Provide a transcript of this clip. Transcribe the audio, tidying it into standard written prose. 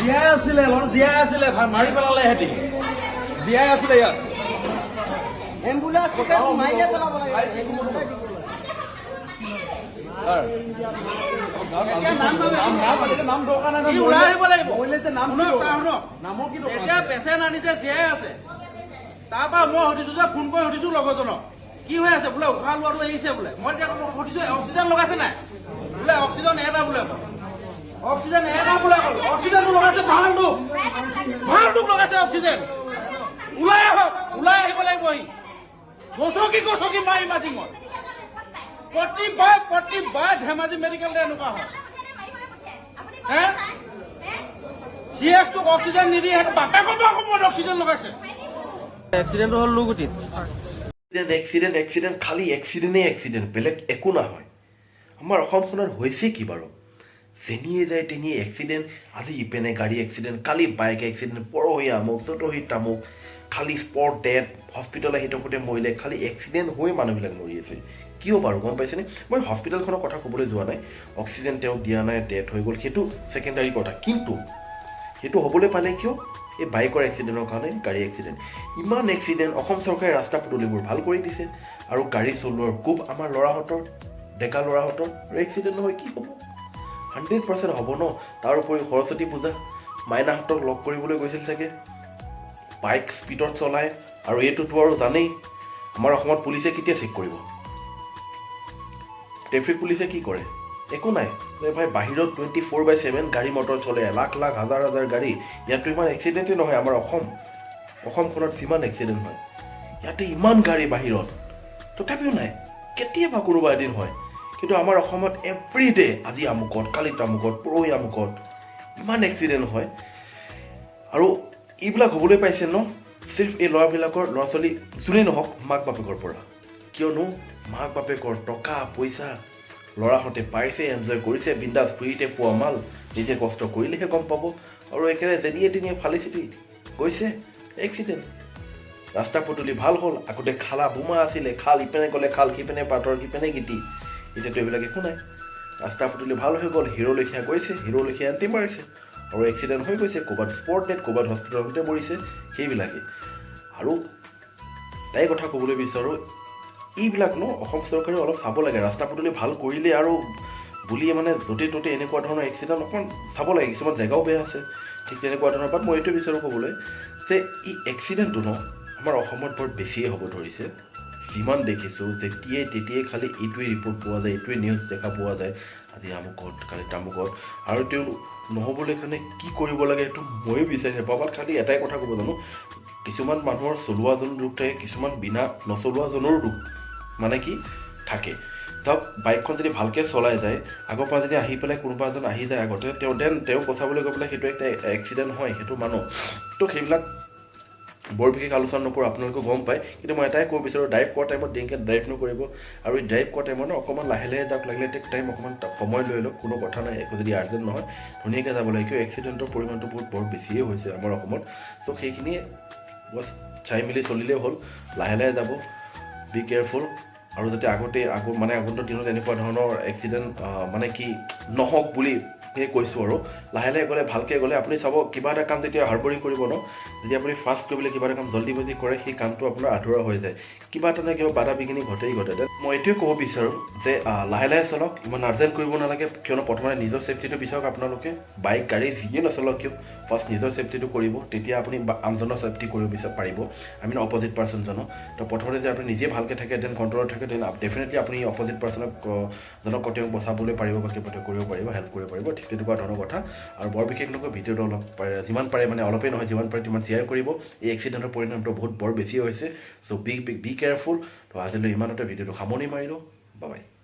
জীয়াই আছিলে ল'ৰা জীয়াই আছিলে মাৰি পেলালে সিহঁতি জীয়াই আছিলে ইয়াত এম্বুলেন্স গোটেই মাৰিয়ে পেলাব লাগে নাম দৰকাৰ নাই ওলাই আহিব লাগিব নামৰ কি এতিয়া পেচেণ্ট আনিছে জীয়াই আছে তাৰপৰা মই সুধিছো যে ফোন কৰি সুধিছো লগৰজনক কি হৈ আছে বোলে উশাহ লোৱাটো এৰিছে বোলে মই এতিয়া সুধিছো অক্সিজেন লগাইছে নাই বোলে অক্সিজেন এটা বোলে অক্সিজেন এটা বোলে অক্সিজেনটো লগাইছে ভালটোক লগাইছে অক্সিজেন ওলাই আহক ওলাই আহিব লাগিব গছকি মাৰি মাতি মই প্ৰতিবাৰ ধেমাজি মেডিকেলতে এনেকুৱা হয় হে চিএছটোক অক্সিজেন নিদি বাপেকৰ সময়ত অক্সিজেন লগাইছে এক্সিডেণ্টটো হ'ল লুগুটিত এক্সিডেণ্ট খালি এক্সিডেণ্ট বেলেগ একো নহয় আমাৰ অসমখনত হৈছে কি বাৰু যেনিয়ে যায় তেনিয়ে এক্সিডেণ্ট আজি ইপেনে গাড়ী এক্সিডেণ্ট কালি বাইক এক্সিডেণ্ট পৰহি আমুক চতহি তামুক খালি স্পট ডেথ হস্পিটেল আহি থাকোঁতে মৰিলে খালি এক্সিডেণ্ট হৈ মানুহবিলাক মৰি আছে কিয় বাৰু গম পাইছেনে মই হস্পিটেলখনৰ কথা ক'বলৈ যোৱা নাই অক্সিজেন তেওঁক দিয়া নাই ডেথ হৈ গ'ল সেইটো ছেকেণ্ডাৰী কথা কিন্তু সেইটো হ'বলৈ পালে কিয় এই বাইকৰ এক্সিডেণ্টৰ কাৰণে গাড়ী এক্সিডেণ্ট ইমান এক্সিডেণ্ট অসম চৰকাৰে ৰাস্তা পদূলিবোৰ ভাল কৰি দিছে আৰু গাড়ী চলোৱাৰ খুব আমাৰ ল'ৰাহঁতৰ ডেকা ল'ৰাহঁতৰ এক্সিডেণ্ট নহয় কি হ'ব 100% হ'ব ন তাৰ উপৰি সৰস্বতী পূজা মাইনাহঁতক লগ কৰিবলৈ গৈছিল চাগে বাইক স্পীডত চলায় আৰু এইটোতো আৰু জানেই আমাৰ অসমত পুলিচে কেতিয়া চেক কৰিব ট্ৰেফিক পুলিচে কি কৰে একো নাই ভাই বাহিৰত 24/7 গাড়ী মটৰ চলে লাখ হাজাৰ গাড়ী ইয়াতো ইমান এক্সিডেণ্টেই নহয় আমাৰ অসমখনত যিমান এক্সিডেণ্ট হয় ইয়াতে ইমান গাড়ী বাহিৰত তথাপিও নাই কেতিয়াবা কোনোবা এদিন হয় কিন্তু আমাৰ অসমত এভৰিডে আজি আমুকত কালি তামুকত পৰহি আমুকত ইমান এক্সিডেণ্ট হয় আৰু এইবিলাক হ'বলৈ পাইছে ন চিৰ্ফ এই ল'ৰা ছোৱালী যোনেই নহওক মাক বাপেকৰ পৰা কিয়নো মাক বাপেকৰ টকা পইচা ল'ৰাহঁতে পাইছে এনজয় কৰিছে বিন্দাছ ফ্ৰীতে পোৱা মাল নিজে কষ্ট কৰিলেহে গম পাব আৰু একেবাৰে যেনিয়ে তেনিয়ে ফালি চিটি গৈছে এক্সিডেণ্ট ৰাস্তা পদূলি ভাল হ'ল আগতে খালা বোমা আছিলে খাল ইপেনে গ'লে খাল সিপেনে পাথৰ সিপেনে গিটি এতিয়াতো এইবিলাক একো নাই ৰাস্তা পদূলি ভাল হৈ গ'ল হিৰ' লেখীয়া গৈছে হিৰ' লেখীয়া এণ্টি মাৰিছে আৰু এক্সিডেণ্ট হৈ গৈছে ক'ৰবাত স্পট ডেথ ক'ৰবাত হস্পিটেলতে মৰিছে সেইবিলাকে আৰু তাই কথা ক'বলৈ বিচাৰোঁ এইবিলাক ন অসম চৰকাৰে অলপ চাব লাগে ৰাস্তা পদূলি ভাল কৰিলে আৰু বুলিয়ে মানে য'তে ত'তে এনেকুৱা ধৰণৰ এক্সিডেণ্ট অকণমান চাব লাগে কিছুমান জেগাও বেয়া আছে ঠিক তেনেকুৱা ধৰণৰ বাট মই এইটো বিচাৰোঁ ক'বলৈ যে এই এক্সিডেণ্টটো ন আমাৰ অসমত বৰ বেছিয়ে হ'ব ধৰিছে যিমান দেখিছোঁ তেতিয়াই খালি এইটোৱে ৰিপৰ্ট পোৱা যায় এইটোৱে নিউজ দেখা পোৱা যায় আজি আমুকত কালি তামুকত আৰু তেওঁ নহ'বলৈ কাৰণে কি কৰিব লাগে সেইটো ময়ো বিচাৰি নাপাওঁ বাট খালি এটাই কথা ক'ব জানো কিছুমান মানুহৰ চলোৱাজনৰ দুখ থাকে কিছুমান বিনা নচলোৱাজনৰো দুখ মানে কি থাকে ধৰক বাইকখন যদি ভালকৈ চলাই যায় আগৰ পৰা যদি আহি পেলাই কোনোবা এজন আহি যায় আগতে তেওঁ বচাবলৈ গৈ পেলাই সেইটো একটা এক্সিডেণ্ট হয় সেইটো মানুহ তো সেইবিলাক বৰ বিশেষ আলোচনা নকৰোঁ আপোনালোকে গম পায় কিন্তু মই এটাই ক'ব বিচাৰোঁ ড্ৰাইভ কৰা টাইমত দেৰিকৈ ড্ৰাইভ নকৰিব আৰু এই ড্ৰাইভ কৰা টাইমত অকণমান লাহে যাওক লাগিলে টেক টাইম অকণমান সময় লৈ লওক কোনো কথা নাই একো যদি আৰ্জেণ্ট নহয় ধুনীয়াকৈ যাব লাগে কিয় এক্সিডেণ্টৰ পৰিমাণটো বৰ বেছিয়ে হৈছে আমাৰ অসমত চ' সেইখিনিয়ে বছ চাই মেলি চলিলেই হ'ল লাহে যাব বি কেয়াৰফুল আৰু যাতে আগন্তুক দিনত এনেকুৱা ধৰণৰ এক্সিডেণ্ট মানে কি নহওক বুলি কৈছোঁ আৰু লাহে গ'লে ভালকৈ গ'লে আপুনি চাব কিবা এটা কাম যেতিয়া হাৰ্বৰি কৰিব ন যদি আপুনি ফাষ্ট কৰিবলৈ কিবা এটা কাম জল্দি কৰে সেই কামটো আপোনাৰ আধৰুৱা হৈ যায় কিবা এটা নে কিবা বাধা বিঘিনি ঘটে মই এইটোৱে ক'ব বিচাৰোঁ যে লাহে চলক ইমান আৰ্জেণ্ট কৰিব নালাগে কিয়নো প্ৰথমতে নিজৰ ছেফটিটো বিচাৰক আপোনালোকে বাইক গাড়ী যিয়ে নচলক কিয় ফাৰ্ষ্ট নিজৰ ছেফটিটো কৰিব তেতিয়া আপুনি আনজনৰ ছেফটি কৰিব পাৰিব আমি অপজিট পাৰ্চনজনক তো প্ৰথমতে যে আপুনি নিজে ভালকৈ থাকে দেন কণ্ট্ৰলত থাকে দেন ডেফিনেটলি আপুনি অপজিট পাৰ্চনক তেওঁক বচাবলৈ পাৰিব বা কিবা কৰিব পাৰিব হেল্প কৰিব পাৰিব ঠিক তেনেকুৱা ধৰণৰ কথা আৰু বৰ বিশেষ নকয় ভিডিঅ'টো অলপ যিমান পাৰে মানে অলপেই নহয় যিমান পাৰে তিমান শ্বেয়াৰ কৰিব এই এক্সিডেণ্টৰ পৰিণামটো বৰ বেছি হৈছে চ' বি কেয়াৰফুল তো আজিলৈ ইমানতে ভিডিঅ'টো সামৰণি মাৰিলোঁ বাই